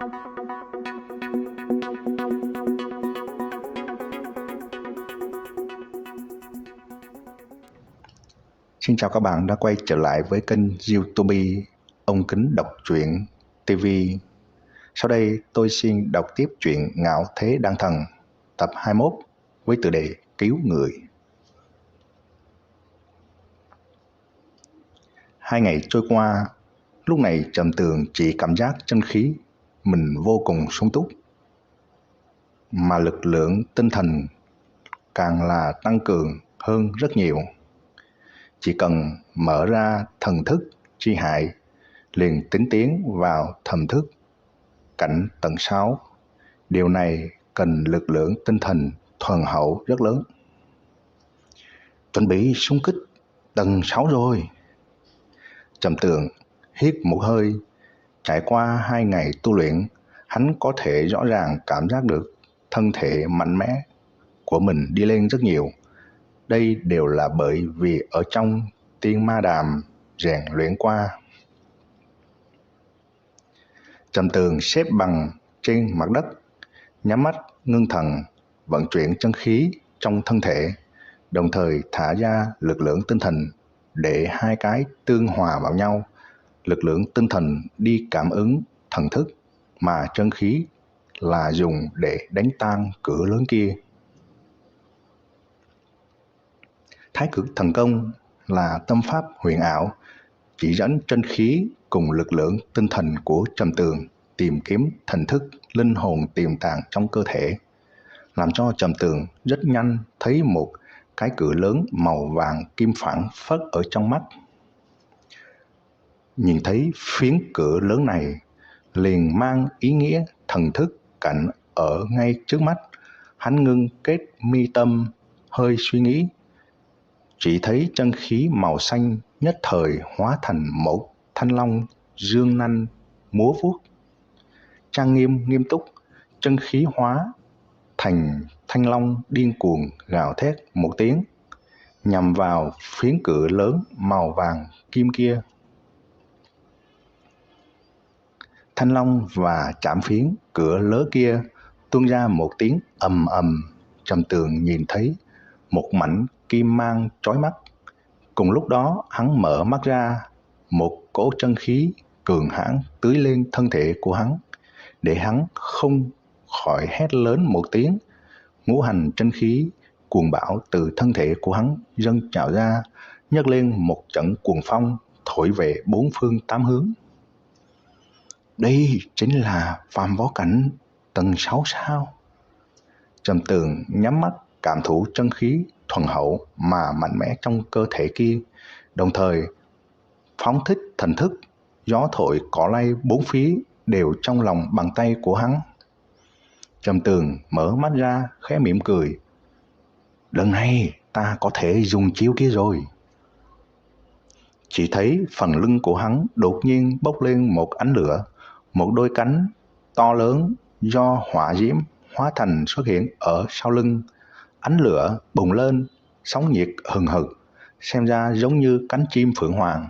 Xin chào các bạn đã quay trở lại với kênh YouTube Ông Kính Đọc Truyện TV. Sau đây tôi xin đọc tiếp truyện Ngạo Thế Đan Thần tập 21 với tựa đề Cứu Người. 2 ngày trôi qua, lúc này Trầm Tường chỉ cảm giác chân khí mình vô cùng sung túc, mà lực lượng tinh thần càng là tăng cường hơn rất nhiều. Chỉ cần mở ra thần thức chi hại, liền tính tiến vào thầm thức cảnh tầng 6. Điều này cần lực lượng tinh thần thuần hậu rất lớn. Chuẩn bị xung kích tầng 6 rồi. Trầm Tường hít một hơi. Trải qua 2 ngày tu luyện, hắn có thể rõ ràng cảm giác được thân thể mạnh mẽ của mình đi lên rất nhiều. Đây đều là bởi vì ở trong tiên ma đàm rèn luyện qua. Trầm Tường xếp bằng trên mặt đất, nhắm mắt ngưng thần, vận chuyển chân khí trong thân thể, đồng thời thả ra lực lượng tinh thần để hai cái tương hòa vào nhau. Lực lượng tinh thần đi cảm ứng thần thức, mà chân khí là dùng để đánh tan cửa lớn kia. Thái cực thần công là tâm pháp huyền ảo, chỉ dẫn chân khí cùng lực lượng tinh thần của Trầm Tường tìm kiếm thần thức linh hồn tiềm tàng trong cơ thể, làm cho Trầm Tường rất nhanh thấy một cái cửa lớn màu vàng kim phẳng phất ở trong mắt. Nhìn thấy phiến cửa lớn này liền mang ý nghĩa thần thức cảnh ở ngay trước mắt. Hắn ngưng kết mi tâm, hơi suy nghĩ, chỉ thấy chân khí màu xanh nhất thời hóa thành một thanh long dương nanh múa vuốt. Trang nghiêm nghiêm túc, chân khí hóa thành thanh long điên cuồng gào thét một tiếng, nhằm vào phiến cửa lớn màu vàng kim kia. Thanh long và chạm phiến cửa lớn kia tuôn ra một tiếng ầm ầm. Trầm Tường nhìn thấy một mảnh kim mang chói mắt. Cùng lúc đó hắn mở mắt ra, một cỗ chân khí cường hãn tưới lên thân thể của hắn, để hắn không khỏi hét lớn một tiếng. Ngũ hành chân khí cuồng bạo từ thân thể của hắn dâng trào ra, nhấc lên một trận cuồng phong thổi về bốn phương tám hướng. Đây chính là phàm võ cảnh tầng 6 sao? Trầm Tường nhắm mắt cảm thụ chân khí thuần hậu mà mạnh mẽ trong cơ thể kia, đồng thời phóng thích thần thức. Gió thổi cỏ lay bốn phía đều trong lòng bàn tay của hắn. Trầm Tường mở mắt ra khẽ mỉm cười. Lần này ta có thể dùng chiêu kia rồi. Chỉ thấy phần lưng của hắn đột nhiên bốc lên một ánh lửa. Một đôi cánh to lớn do hỏa diễm hóa thành xuất hiện ở sau lưng. Ánh lửa bùng lên, sóng nhiệt hừng hực, xem ra giống như cánh chim phượng hoàng.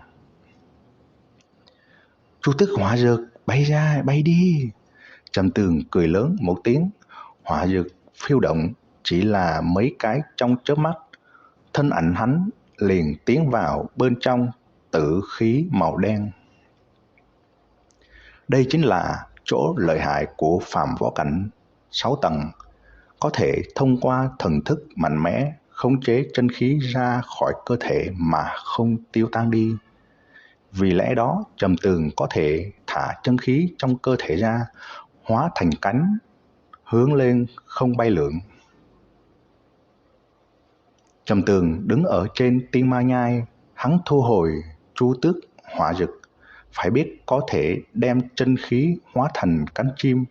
Chu tức hỏa dược, bay ra, bay đi. Trầm Tường cười lớn một tiếng. Hỏa dược phiêu động chỉ là mấy cái trong chớp mắt, thân ảnh hắn liền tiến vào bên trong tử khí màu đen. Đây chính là chỗ lợi hại của phàm võ cảnh 6 tầng, có thể thông qua thần thức mạnh mẽ khống chế chân khí ra khỏi cơ thể mà không tiêu tan đi. Vì lẽ đó Trầm Tường có thể thả chân khí trong cơ thể ra, hóa thành cánh, hướng lên không bay lượn. Trầm Tường đứng ở trên tiên ma nhai, hắn thu hồi chu tước hỏa dực. Phải biết có thể đem chân khí hóa thành cánh chim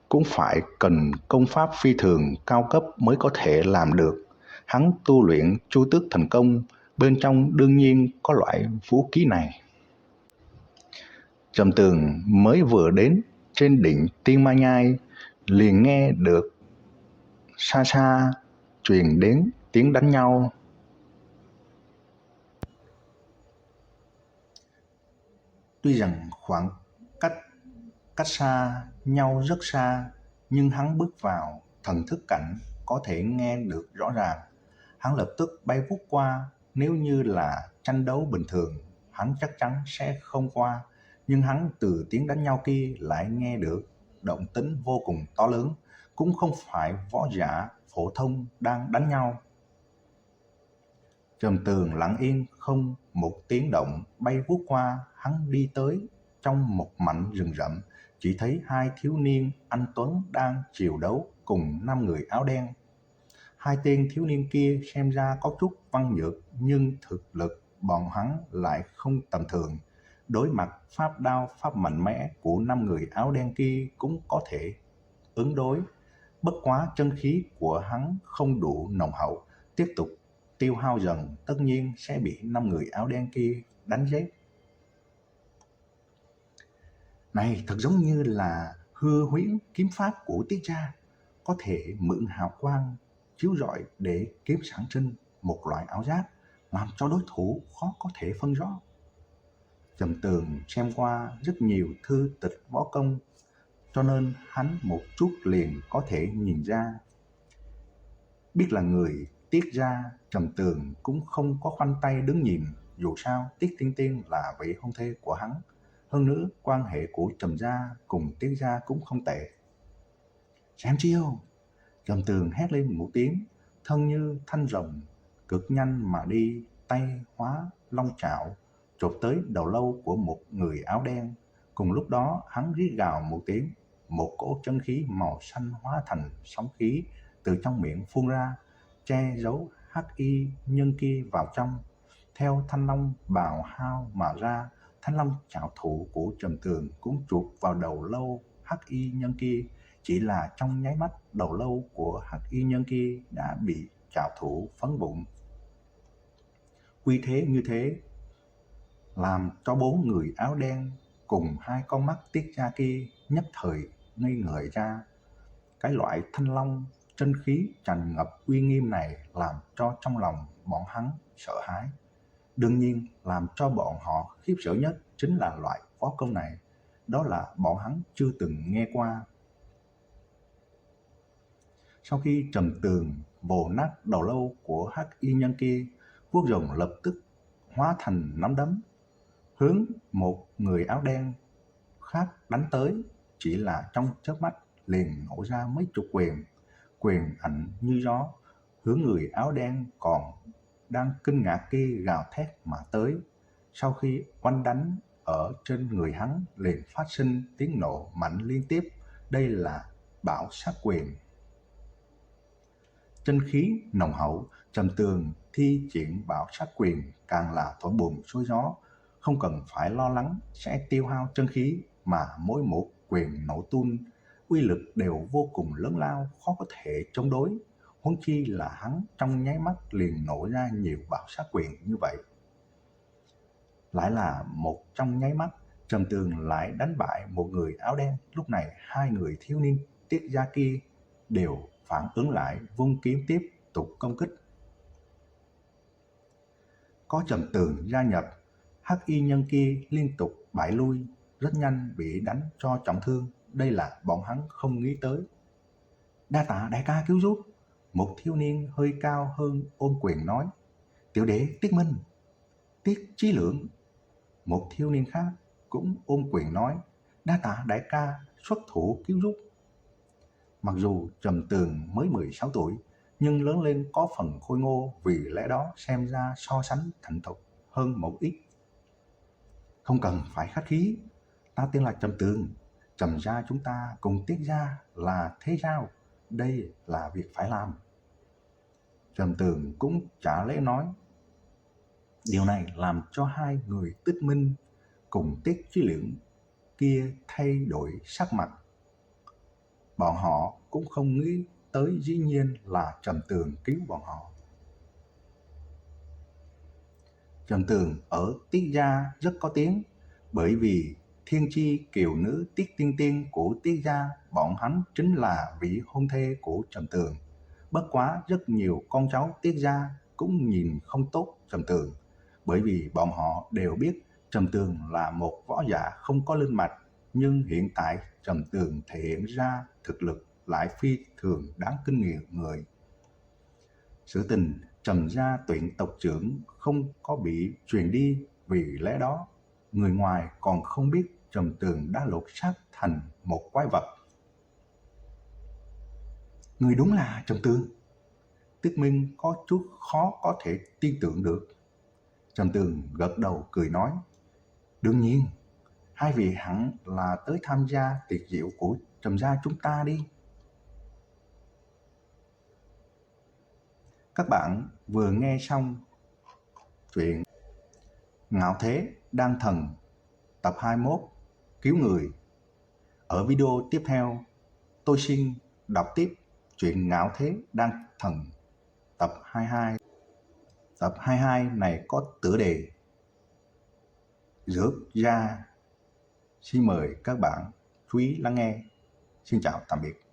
cũng phải cần công pháp phi thường cao cấp mới có thể làm được. Hắn tu luyện chu tước thành công, bên trong đương nhiên có loại vũ khí này. Trầm Tường mới vừa đến trên đỉnh tiên ma nhai, liền nghe được xa xa truyền đến tiếng đánh nhau. Tuy rằng khoảng cách cách xa nhau rất xa, nhưng hắn bước vào, thần thức cảnh có thể nghe được rõ ràng. Hắn lập tức bay vút qua, nếu như là tranh đấu bình thường, hắn chắc chắn sẽ không qua, nhưng hắn từ tiếng đánh nhau kia lại nghe được động tĩnh vô cùng to lớn, cũng không phải võ giả phổ thông đang đánh nhau. Trầm Tường lặng yên không một tiếng động bay vút qua, hắn đi tới trong một mảnh rừng rậm, chỉ thấy hai thiếu niên anh tuấn đang chìu đấu cùng 5 người áo đen. Hai tên thiếu niên kia xem ra có chút văn nhược, nhưng thực lực bọn hắn lại không tầm thường. Đối mặt pháp đao pháp mạnh mẽ của 5 người áo đen kia cũng có thể ứng đối. Bất quá chân khí của hắn không đủ nồng hậu, tiếp tục tiêu hao dần, tất nhiên sẽ bị 5 người áo đen kia đánh giết. Này thật giống như là hư huyễn kiếm pháp của Tiết Gia, có thể mượn hào quang chiếu rọi để kiếm sản sinh một loại ảo giác, làm cho đối thủ khó có thể phân rõ. Trầm Tường xem qua rất nhiều thư tịch võ công, cho nên hắn một chút liền có thể nhìn ra. Biết là người Tiết Gia, Trầm Tường cũng không có khoanh tay đứng nhìn, dù sao Tiết Tiên Tiên là vị hôn thê của hắn. Hơn nữa quan hệ của Trầm Gia cùng Tiết Gia cũng không tệ. Xem chiêu! Trầm Tường hét lên một tiếng, thân như thanh rồng, cực nhanh mà đi, tay hóa long trảo, chộp tới đầu lâu của một người áo đen. Cùng lúc đó hắn rít gào một tiếng, một cỗ chân khí màu xanh hóa thành sóng khí từ trong miệng phun ra, che giấu hắc y nhân kia vào trong. Theo thanh long bào hao mà ra, thanh long trảo thủ của Trầm Tường cũng chụp vào đầu lâu hắc y nhân kia. Chỉ là trong nháy mắt, đầu lâu của hắc y nhân kia đã bị trảo thủ phấn bụng. Uy thế như thế làm cho 4 người áo đen cùng 2 con mắt Tiết Gia kia nhất thời ngây người ra. Cái loại thanh long chân khí tràn ngập uy nghiêm này làm cho trong lòng bọn hắn sợ hãi. Đương nhiên làm cho bọn họ khiếp sợ nhất chính là loại võ công này, đó là bọn hắn chưa từng nghe qua. Sau khi Trầm Tường vồ nát đầu lâu của hắc y nhân kia, vuốt rồng lập tức hóa thành nắm đấm, hướng một người áo đen khác đánh tới. Chỉ là trong chớp mắt liền nổ ra mấy chục quyền, quyền ảnh như gió, hướng người áo đen còn đang kinh ngạc kia gào thét mà tới. Sau khi oanh đánh ở trên người hắn liền phát sinh tiếng nổ mạnh liên tiếp, đây là bão sát quyền. Chân khí nồng hậu, Trầm Tường thi triển bão sát quyền càng là thổi buồm xuôi gió, không cần phải lo lắng sẽ tiêu hao chân khí, mà mỗi một quyền nổ tung uy lực đều vô cùng lớn lao, khó có thể chống đối. Huống chi là hắn trong nháy mắt liền nổ ra nhiều bão sát quyền như vậy. Lại là một trong nháy mắt, Trầm Tường lại đánh bại một người áo đen. Lúc này 2 người thiếu niên Tiết Gia kia đều phản ứng lại, vung kiếm tiếp tục công kích. Có Trầm Tường gia nhập, hắc y nhân kia liên tục bại lui, rất nhanh bị đánh cho trọng thương. Đây là bọn hắn không nghĩ tới. Đa tạ đại ca cứu giúp. Một thiếu niên hơi cao hơn ôm quyền nói. Tiểu đệ Tiết Minh, Tiết Chí Lượng. Một thiếu niên khác cũng ôm quyền nói. Đa tạ đại ca xuất thủ cứu giúp. Mặc dù Trầm Tường mới 16 tuổi, nhưng lớn lên có phần khôi ngô, vì lẽ đó xem ra so sánh thành thục hơn một ít. Không cần phải khách khí, ta tên là Trầm Tường, Trầm gia chúng ta cùng Tiết gia là thế giao, đây là việc phải làm. Trầm Tường cũng trả lễ nói. Điều này làm cho 2 người Tiết Minh cùng Tiết Chí Lượng kia thay đổi sắc mặt. Bọn họ cũng không nghĩ tới dĩ nhiên là Trầm Tường cứu bọn họ. Trầm Tường ở Tiết gia rất có tiếng, bởi vì thiên chi kiều nữ Tiết Tiên Tiên của Tiết gia, bọn hắn chính là vị hôn thê của Trầm Tường. Bất quá rất nhiều con cháu Tiết gia cũng nhìn không tốt Trầm Tường, bởi vì bọn họ đều biết Trầm Tường là một võ giả không có linh mạch, nhưng hiện tại Trầm Tường thể hiện ra thực lực lại phi thường đáng kinh nghiệm người. Sự tình Trầm gia tuyển tộc trưởng không có bị truyền đi, vì lẽ đó người ngoài còn không biết Trầm Tường đã lột xác thành một quái vật. Người đúng là Trầm Tường. Tuyết Minh có chút khó có thể tin tưởng được. Trầm Tường gật đầu cười nói, đương nhiên, hai vị hẳn là tới tham gia tiệc rượu của Trầm gia chúng ta đi. Các bạn vừa nghe xong chuyện Ngạo Thế Đan Thần tập 21 Cứu Người. Ở video tiếp theo, tôi xin đọc tiếp chuyện Ngạo Thế Đan Thần tập 22. Tập 22 này có tựa đề Rước ra. Xin mời các bạn chú ý lắng nghe. Xin chào tạm biệt.